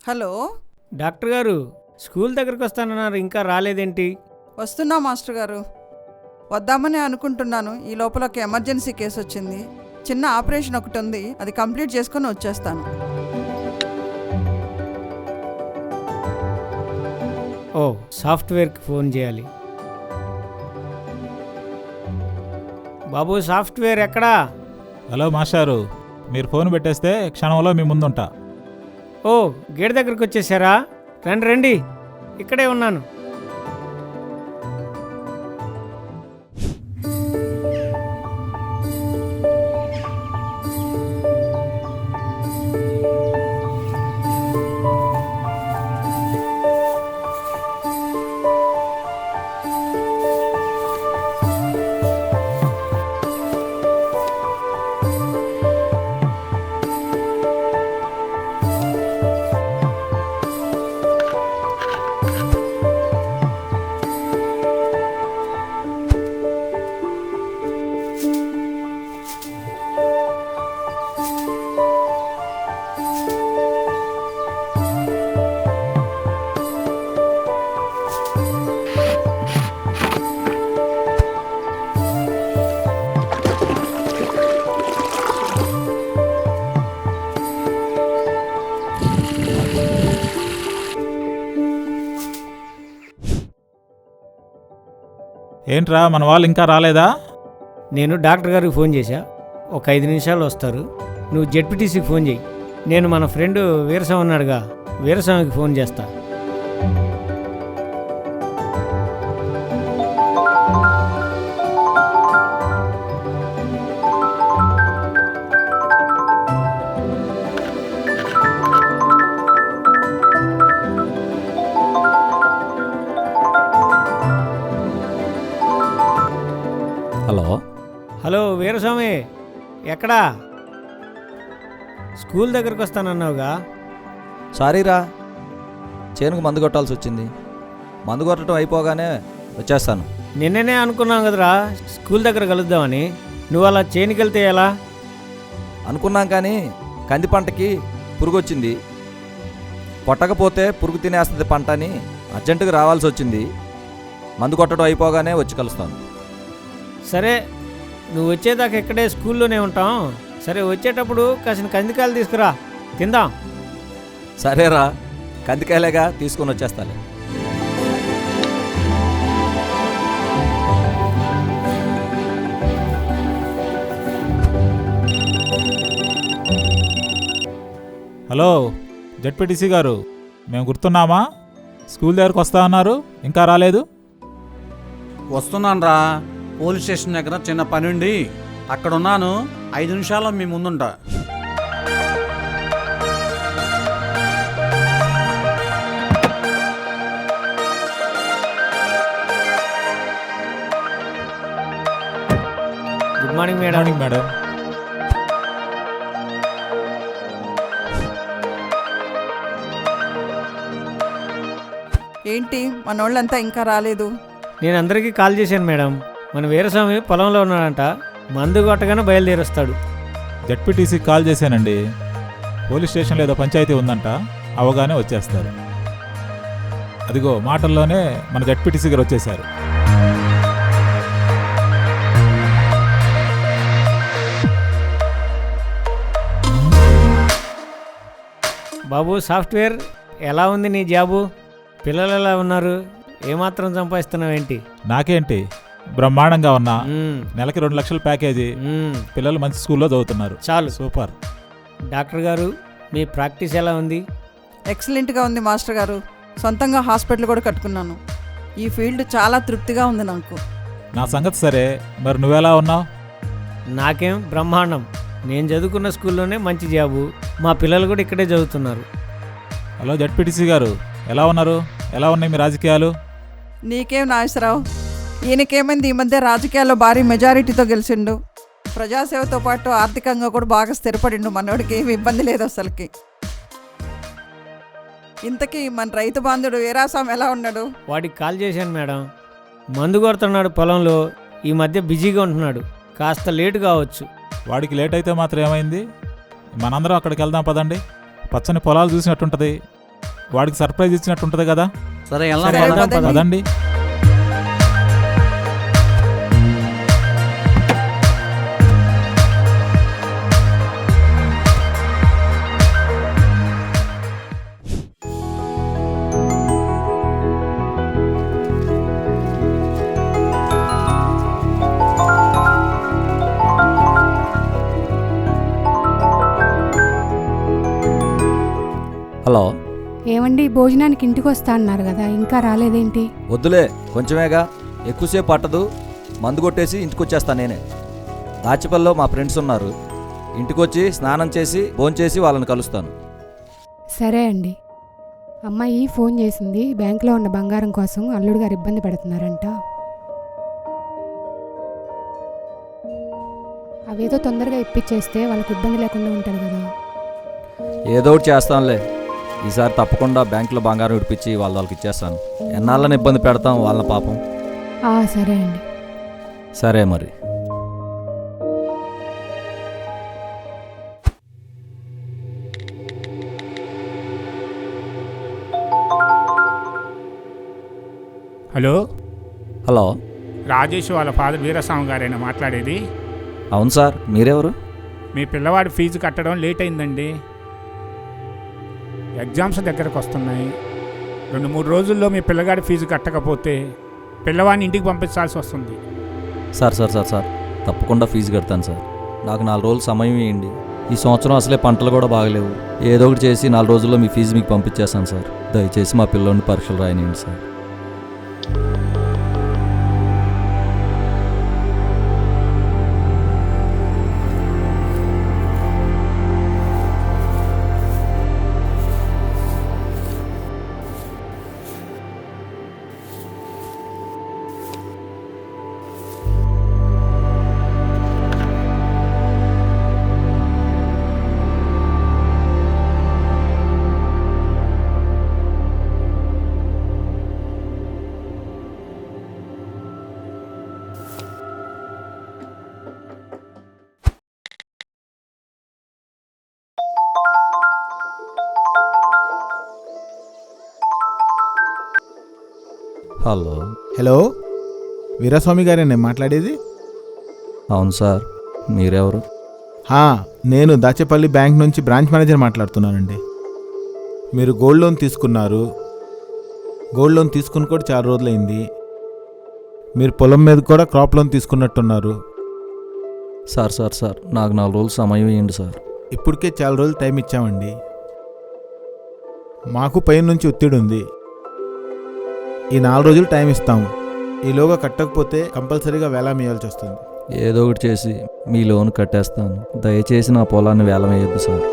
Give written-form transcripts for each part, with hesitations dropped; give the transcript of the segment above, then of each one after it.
Hello. Doctor గారు school దగ్గరికి వస్తానన్నారు, ఇంకా రాలేదేంటి? వస్తున్నా మాస్టర్ గారు. వద్దామని అనుకుంటున్నాను. ఈ లోపల ఒక ఎమర్జెన్సీ కేసు వచ్చింది. చిన్న ఆపరేషన్ ఒకటి ఉంది, అది కంప్లీట్ చేసుకొని వచ్చేస్తాను. ఓ, సాఫ్ట్వేర్కి ఫోన్ చేయాలి. బాబు, సాఫ్ట్వేర్ ఎక్కడా? హలో మాస్టారు, మీరు ఫోన్ పెట్టేస్తే క్షణంలో మీ ముందుంటా. ఓ, గేట్ దగ్గరికి వచ్చేసారా? రండి రండి, ఇక్కడే ఉన్నాను. ఏంట్రా, మన వాళ్ళు ఇంకా రాలేదా? నేను డాక్టర్ గారికి ఫోన్ చేశా, ఒక 5 నిమిషాలు వస్తారు. నువ్వు జెడ్పీటీసీకి ఫోన్ చేయి. నేను మన ఫ్రెండ్ వీరస్వామి ఉన్నాడుగా, వీరస్వామికి ఫోన్ చేస్తా. హలో. హలో వీరస్వామి, ఎక్కడా? స్కూల్ దగ్గరకు వస్తానన్నావుగా. సారీరా, చేనుకు మందు కొట్టాల్సి వచ్చింది. మందు కొట్టడం అయిపోగానే వచ్చేస్తాను. నిన్ననే అనుకున్నాం కదరా స్కూల్ దగ్గర కలుద్దామని. నువ్వు అలా చేనుకెళ్తే ఎలా? అనుకున్నాం కానీ కంది పంటకి పురుగు వచ్చింది. కొట్టకపోతే పురుగు తినేస్తుంది పంట అని అర్జెంటుగా రావాల్సి వచ్చింది. మందు కొట్టడం అయిపోగానే వచ్చి కలుస్తాను. సరే, నువ్వు వచ్చేదాకా ఇక్కడే స్కూల్లోనే ఉంటాం. సరే, వచ్చేటప్పుడు కాసిన కందికాయలు తీసుకురా, తిందాం. సరేరా, కందికాయలేగా, తీసుకొని వచ్చేస్తాలే. హలో జెడ్పీటీసీ గారు, మేము గుర్తున్నామా? స్కూల్ దగ్గరకు వస్తా అన్నారు, ఇంకా రాలేదు. వస్తున్నాను రా. పోలీస్ స్టేషన్ దగ్గర చిన్న పని ఉండి అక్కడ ఉన్నాను. 5 నిమిషాల్లో మీ ముందుంటా. Good morning madam. Morning madam. ఏంటి మనోళ్ళంతా ఇంకా రాలేదు? నేను అందరికీ కాల్ చేశాను మేడం. మన వీరస్వామి పొలంలో ఉన్నాడంట, మందు కొట్టగానే బయలుదేరొస్తాడు. జెడ్పీటీసీకి కాల్ చేశానండి. పోలీస్ స్టేషన్లో ఏదో పంచాయతీ ఉందంట, అవగానే వచ్చేస్తారు. అదిగో మాటల్లోనే మన జెడ్పీటీసీ గారు వచ్చేశారు. బాబు సాఫ్ట్వేర్, ఎలా ఉంది నీ జాబు? పిల్లలు ఎలా ఉన్నారు? ఏమాత్రం సంపాదిస్తున్నావేంటి? నాకేంటి, బ్రహ్మాండంగా ఉన్నా. మ్మ్. నెలకి 2 లక్షల ప్యాకేజీ. పిల్లలు మంచి స్కూల్లో చదువుతున్నారు. చాలు. సూపర్. డాక్టర్ గారు, మీ ప్రాక్టీస్ ఎలా ఉంది? ఎక్సలెంట్గా ఉంది మాస్టర్ గారు. సొంతంగా హాస్పిటల్ కూడా కట్టుకున్నాను. ఈ ఫీల్డ్ చాలా తృప్తిగా ఉంది నాకు. నా సంగతి సరే, మరి నువ్వెలా ఉన్నావు? నాకేం బ్రహ్మాండం. నేను చదువుకున్న స్కూల్లోనే మంచి జాబు, మా పిల్లలు కూడా ఇక్కడే చదువుతున్నారు. హలో జెడ్పీటీసీ గారు, ఎలా ఉన్నారు? ఎలా ఉన్నాయి మీ రాజకీయాలు? నీకేం నాగేశ్వరరావు, ఈయనకేమైంది? ఈ మధ్య రాజకీయాల్లో భారీ మెజారిటీతో గెలిచిండు. ప్రజాసేవతో పాటు ఆర్థికంగా కూడా బాగా స్థిరపడిండు. మనోడికి ఏమి ఇబ్బంది లేదు అసలుకి. ఇంతకీ మన రైతు బాంధుడు వీరాస్వామి ఎలా ఉన్నాడు? వాడికి కాల్ చేశాను మేడం. మందు కొడుతున్నాడు పొలంలో. ఈ మధ్య బిజీగా ఉంటున్నాడు, కాస్త లేటు కావచ్చు. వాడికి లేట్ అయితే మాత్రం ఏమైంది? మనందరం అక్కడికి వెళ్దాం పదండి. పచ్చని పొలాలు చూసినట్టుంటుంది. వాడికి సర్ప్రైజ్ ఇచ్చినట్టు ఉంటుంది కదా. సరే వెళ్దాం సరే, పద. పదండి. అదండి. హలో. ఏమండి భోజనానికి ఇంటికి వస్తా అన్నారు కదా ఇంకా రాలేదేంటి? వద్దులే, కొంచెమేగా, ఎక్కువసేపు పట్టదు. మందు కొట్టేసి ఇంటికి వచ్చేస్తాను నేనే. దాచిపల్లిలో మా ఫ్రెండ్స్ ఉన్నారు. ఇంటికొచ్చి స్నానం చేసి భోంచేసి వాళ్ళని కలుస్తాను. సరే అండి. అమ్మాయి ఫోన్ చేసింది, బ్యాంకులో ఉన్న బంగారం కోసం అల్లుడు గారు ఇబ్బంది పెడుతున్నారంట. అవేదో తొందరగా ఇప్పించేస్తే వాళ్ళకి ఇబ్బంది లేకుండా ఉంటుంది కదా. ఏదో ఒకటి చేస్తానులే. ఈసారి తప్పకుండా బ్యాంకులో బంగారం విడిపించి వాళ్ళకి ఇచ్చేస్తాను. ఎన్నాళ్ళని ఇబ్బంది పెడతాం వాళ్ళ పాపం. సరే అండి. సరే మరి. Hello, hello. రాజేష్ వాళ్ళ ఫాదర్ వీరస్వామి గారైనా మాట్లాడేది? అవును సార్, మీరెవరు? మీ పిల్లవాడి ఫీజు కట్టడం లేట్ అయిందండి. ఎగ్జామ్స్ దగ్గరకు వస్తున్నాయి. 2-3 రోజుల్లో మీ పిల్లగాడి ఫీజు కట్టకపోతే పిల్లవాడిని ఇంటికి పంపించాల్సి వస్తుంది. సార్ సార్ సార్ సార్ తప్పకుండా ఫీజు కడతాను సార్. నాకు 4 రోజులు సమయం ఇవ్వండి. ఈ సంవత్సరం అసలే పంటలు కూడా బాగలేవు. ఏదో ఒకటి చేసి 4 రోజుల్లో మీ ఫీజు మీకు పంపించేస్తాను సార్. దయచేసి మా పిల్లల్ని పరీక్షలు రాయనియండి సార్. హలో. హలో, వీరస్వామి గారే నేను మాట్లాడేది? అవును సార్, మీరెవరు? నేను దాచేపల్లి బ్యాంక్ నుంచి బ్రాంచ్ మేనేజర్ మాట్లాడుతున్నానండి. మీరు గోల్డ్ లోన్ తీసుకున్నారు. గోల్డ్ లోన్ తీసుకుని కూడా చాలా రోజులైంది. మీరు పొలం మీద కూడా క్రాప్ లోన్ తీసుకున్నట్టున్నారు. సార్ సార్ సార్ నాకు 4 రోజులు సమయం ఇవ్వండి సార్. ఇప్పటికే చాలా రోజులు టైం ఇచ్చామండి. మాకు పై నుంచి ఒత్తిడి ఉంది. ఈ 4 రోజులు టైం ఇస్తాము. ఈలోగా కట్టకపోతే కంపల్సరీగా వేలం వేయాల్సి వస్తుంది. ఏదో ఒకటి చేసి మీ లోన్ కట్టేస్తాను. దయచేసి నా పొలాన్ని వేలం వేయొద్దు సార్.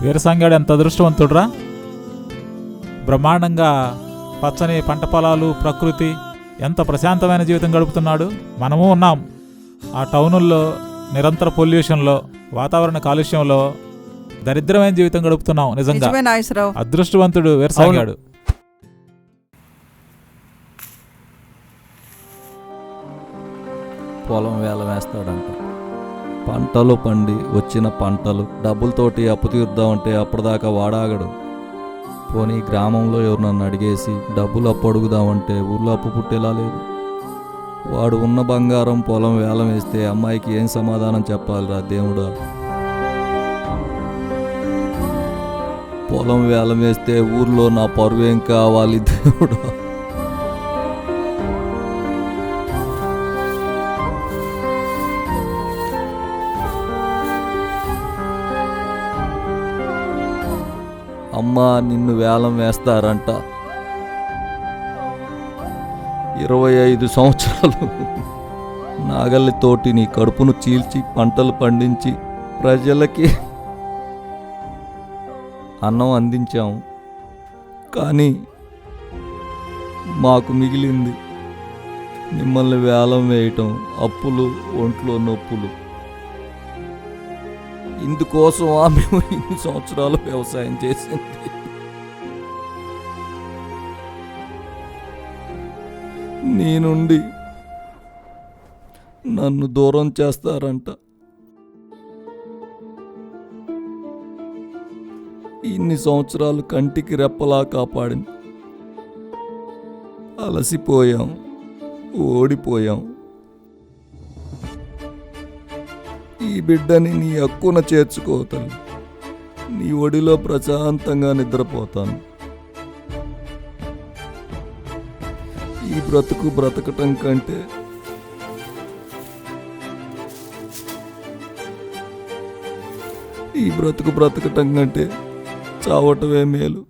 వీరసంగాడు ఎంత అదృష్టవంతుడురా. బ్రహ్మాండంగా పచ్చని పంట పొలాలు, ప్రకృతి, ఎంత ప్రశాంతమైన జీవితం గడుపుతున్నాడు. మనము ఉన్నాం ఆ టౌనుల్లో నిరంతర పొల్యూషన్లో, వాతావరణ కాలుష్యంలో దరిద్రమైన జీవితం గడుపుతున్నాం. నిజంగా నిజమే నాగేశ్వరరావు. అదృష్టవంతుడు వీరసంగాడు. పొలం వేలం వేస్తాడంట. పంటలు పండి వచ్చిన పంటలు డబ్బులతోటి అప్పు తీర్దామంటే అప్పటిదాకా వాడాగడు. పోనీ గ్రామంలో ఎవరు నన్ను అడిగేసి డబ్బులు అప్పు అడుగుదామంటే ఊళ్ళో అప్పు పుట్టేలా లేదు. వాడు ఉన్న బంగారం పొలం వేలం వేస్తే అమ్మాయికి ఏం సమాధానం చెప్పాలిరా దేవుడా. పొలం వేలం వేస్తే ఊర్లో నా పరువేం కావాలి దేవుడా. అమ్మా నిన్ను వేలం వేస్తారంట. 25 సంవత్సరాలు నాగలితోటి నీ కడుపును చీల్చి పంటలు పండించి ప్రజలకి అన్నం అందించాం. కానీ మాకు మిగిలింది మిమ్మల్ని వేలం వేయటం, అప్పులు, ఒంట్లో నొప్పులు. ఇందుకోసం మేము ఇన్ని సంవత్సరాలు వ్యవసాయం చేసింది. నీ నుండి నన్ను దూరం చేస్తారంట. ఇన్ని సంవత్సరాలు కంటికి రెప్పలా కాపాడింది. అలసిపోయాం, ఓడిపోయాం. ఈ బిడ్డని నీ హక్కున చేర్చుకో తల్లి. నీ ఒడిలో ప్రశాంతంగా నిద్రపోతాను. ఈ బ్రతుకు బ్రతకటం కంటే చావటమే మేలు.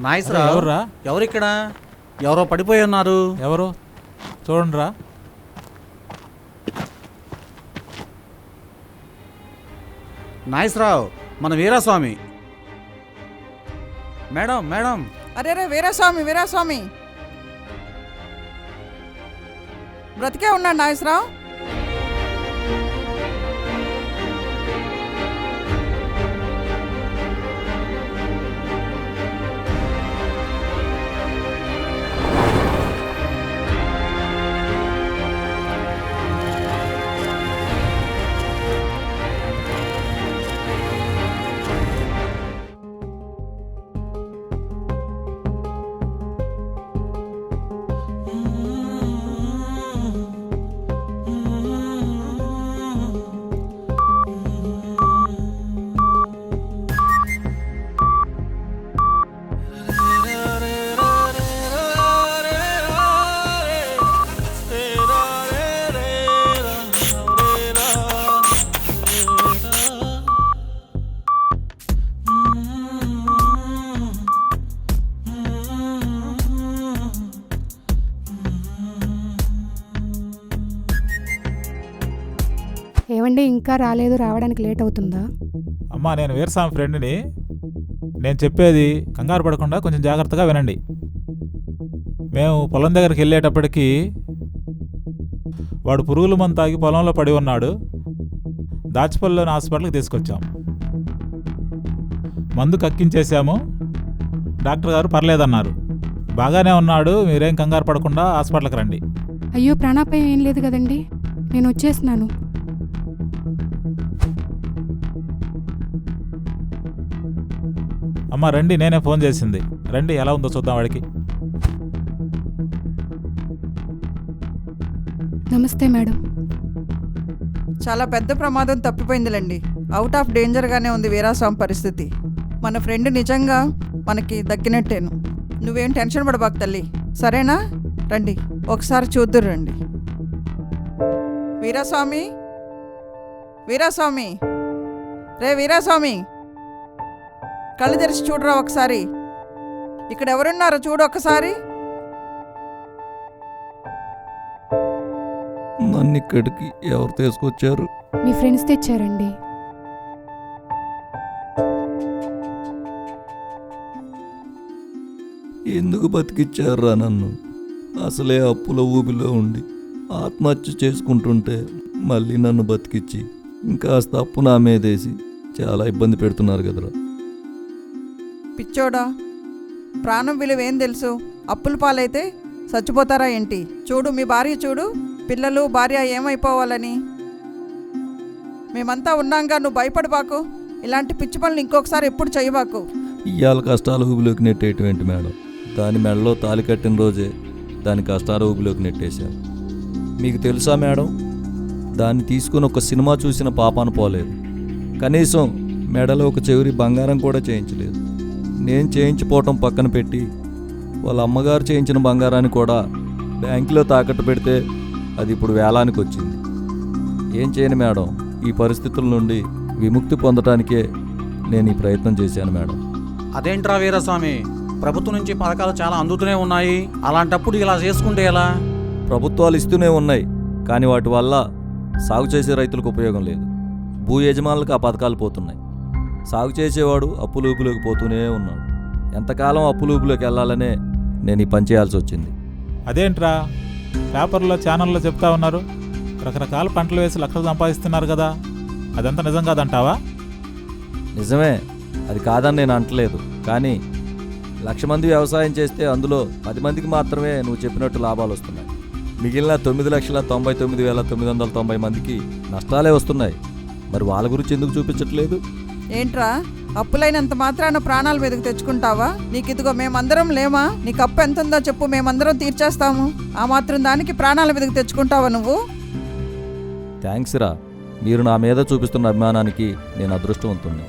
నాయసరావు, ఎవర్రా? ఎవరిక్కడ? ఎవరో పడిపోయి ఉన్నారు. ఎవరు? చూడండిరా. నాయసరావు, మన వీరాస్వామి. Madam madam. అరే రే వీరాస్వామి బ్రతికే ఉన్నాడు నాగేశ్వరరావు. ఏమండి ఇంకా రాలేదు, రావడానికి లేట్ అవుతుందా? అమ్మా, నేను వీరస్వామి ఫ్రెండ్ని. నేను చెప్పేది కంగారు పడకుండా కొంచెం జాగ్రత్తగా వినండి. మేము పొలం దగ్గరికి వెళ్ళేటప్పటికి వాడు పురుగుల మందు తాగి పొలంలో పడి ఉన్నాడు. దాచిపల్లిలోని హాస్పిటల్కి తీసుకొచ్చాం. మందు కక్కించేసాము. డాక్టర్ గారు పర్లేదన్నారు. బాగానే ఉన్నాడు, మీరేం కంగారు పడకుండా హాస్పిటల్కి రండి. అయ్యో, ప్రాణాపాయం ఏం లేదు కదండి, నేను వచ్చేస్తున్నాను. అమ్మ రండి, నేనే ఫోన్ చేసింది. రండి, ఎలా ఉందో చూద్దాం వాడికి. నమస్తే మేడం. చాలా పెద్ద ప్రమాదం తప్పిపోయిందిలేండి. అవుట్ ఆఫ్ డేంజర్గానే ఉంది వీరాస్వామి పరిస్థితి. మన ఫ్రెండ్ నిజంగా మనకి దక్కినట్టేను. నువ్వేం టెన్షన్ పడబాకు తల్లి, సరేనా? రండి ఒకసారి చూద్దురు రండి. వీరాస్వామి రే వీరాస్వామి, కళ్ళు తెరిచి చూడరా ఒకసారి. ఇక్కడ ఎవరున్నారో చూడు ఒకసారి. నన్ను ఇక్కడికి ఎవరు తీసుకొచ్చారు? మీ ఫ్రెండ్స్ తెచ్చారండి. ఎందుకు బతికిచ్చారా నన్ను? అసలే అప్పుల ఊబిలో ఉండి ఆత్మహత్య చేసుకుంటుంటే మళ్ళీ నన్ను బతికిచ్చి ఇంకాస్త అప్పు నా మీదేసి చాలా ఇబ్బంది పెడుతున్నారు కదరా. పిచ్చోడా, ప్రాణం విలువ ఏం తెలుసు? అప్పుల పాలైతే చచ్చిపోతారా ఏంటి? చూడు మీ భార్య చూడు, పిల్లలు భార్య ఏమైపోవాలని. మేమంతా ఉన్నాంగా, నువ్వు భయపడబాకు. ఇలాంటి పిచ్చి పనులు ఇంకొకసారి ఎప్పుడు చేయబాకు. ఇవాళ కష్టాల ఊబిలోకి నెట్టేయటం ఏంటి మేడం? దాని మెడలో తాలి కట్టిన రోజే దాని కష్టాల ఊబిలోకి నెట్టేశాను. మీకు తెలుసా మేడం, దాన్ని తీసుకుని ఒక సినిమా చూసిన పాపాన పోలేదు. కనీసం మెడలో ఒక చెవిరి బంగారం కూడా చేయించలేదు. నేను చేయించిపోవటం పక్కన పెట్టి వాళ్ళ అమ్మగారు చేయించిన బంగారాన్ని కూడా బ్యాంకులో తాకట్టు పెడితే అది ఇప్పుడు వేలానికి వచ్చింది. ఏం చేయను మేడం, ఈ పరిస్థితుల నుండి విముక్తి పొందడానికే నేను ఈ ప్రయత్నం చేశాను మేడం. అదేంట్రా వీరస్వామి, ప్రభుత్వం నుంచి పథకాలు చాలా అందుతూనే ఉన్నాయి, అలాంటప్పుడు ఇలా చేసుకుంటే ఎలా? ప్రభుత్వాలు ఇస్తూనే ఉన్నాయి, కానీ వాటి వల్ల సాగు చేసే రైతులకు ఉపయోగం లేదు. భూ యజమానులకు ఆ పథకాలు పోతున్నాయి. సాగు చేసేవాడు అప్పులూపులోకి పోతూనే ఉన్నాడు. ఎంతకాలం అప్పులూపులోకి వెళ్ళాలనే నేను ఈ పని చేయాల్సి వచ్చింది. అదేంట్రా, పేపర్లో ఛానల్లో చెప్తా ఉన్నారు రకరకాల పంటలు వేసి లక్షలు సంపాదిస్తున్నారు కదా, అదంతా నిజం కాదంటావా? నిజమే, అది కాదని నేను అంటలేదు. కానీ 1,00,000 మంది వ్యవసాయం చేస్తే అందులో 10 మందికి మాత్రమే నువ్వు చెప్పినట్టు లాభాలు వస్తున్నాయి. మిగిలిన 9,99,990 మందికి నష్టాలే వస్తున్నాయి. మరి వాళ్ళ గురించి ఎందుకు చూపించట్లేదు? ఏంట్రా, అప్పులైనంత మాత్రాన ప్రాణాల మీదకి తెచ్చుకుంటావా? నీకు ఇదిగో మేమందరం లేమా? నీకు అప్పు ఎంత ఉందో చెప్పు, మేమందరం తీర్చేస్తాము. ఆ మాత్రం దానికి ప్రాణాల మీదకి తెచ్చుకుంటావా నువ్వు? థ్యాంక్స్ రా, మీరు నా మీద చూపిస్తున్న అభిమానానికి నేను అదృష్టవంతుణ్ణి.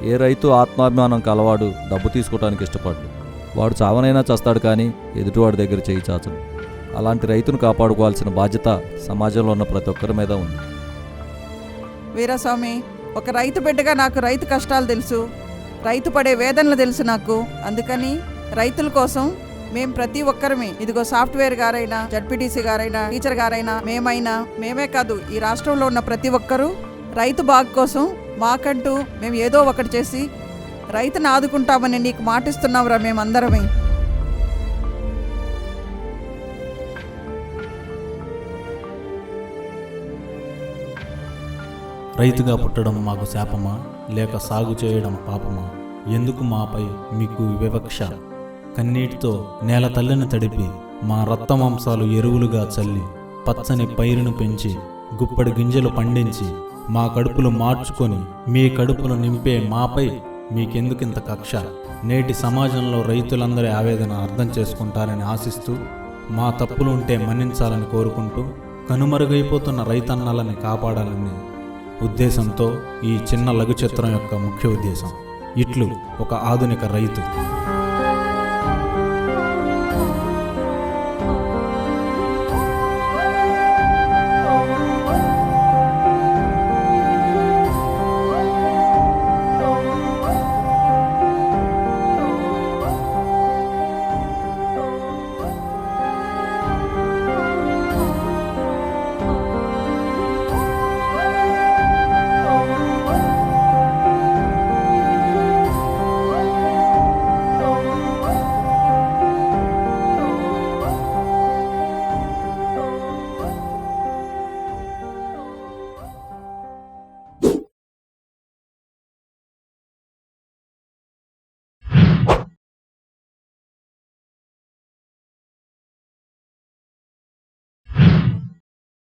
ఏ రైతు ఆత్మాభిమానం కలవాడు డబ్బు తీసుకోవడానికి ఇష్టపడ్డు. వాడు చావనైనా చేస్తాడు, కానీ ఎదుటివాడి దగ్గర చేయి చాచడు. అలాంటి రైతును కాపాడుకోవాల్సిన బాధ్యత సమాజంలో ఉన్న ప్రతి ఒక్కరి మీద ఉంది. వీరస్వామి, ఒక రైతు బిడ్డగా నాకు రైతు కష్టాలు తెలుసు, రైతు పడే వేదనలు తెలుసు నాకు. అందుకని రైతుల కోసం మేము ప్రతి ఒక్కరమే, ఇదిగో సాఫ్ట్వేర్ గారైనా, జడ్పీటీసీ గారైనా, టీచర్ గారైనా, మేమే కాదు, ఈ రాష్ట్రంలో ఉన్న ప్రతి ఒక్కరూ రైతు బాగు కోసం మాకంటూ మేము ఏదో ఒకటి చేసి రైతును ఆదుకుంటామని నీకు మాటిస్తున్నాంరా మేమందరమే. రైతుగా పుట్టడం మాకు శాపమా, లేక సాగు చేయడం పాపమా? ఎందుకు మాపై మీకు వివక్ష? కన్నీటితో నేల తల్లిని తడిపి మా రక్తమాంసాలు ఎరువులుగా చల్లి పచ్చని పైరును పెంచి గుప్పడి గింజలు పండించి మా కడుపులు మార్చుకొని మీ కడుపులు నింపే మాపై మీకెందుకింత కక్ష? నేటి సమాజంలో రైతులందరి ఆవేదన అర్థం చేసుకుంటారని ఆశిస్తూ, మా తప్పులు ఉంటే మన్నించాలని కోరుకుంటూ, కనుమరుగైపోతున్న రైతన్నలని కాపాడాలని ఉద్దేశంతో ఈ చిన్న లఘు చిత్రం యొక్క ముఖ్య ఉద్దేశం. ఇట్లు ఒక ఆధునిక రైతు.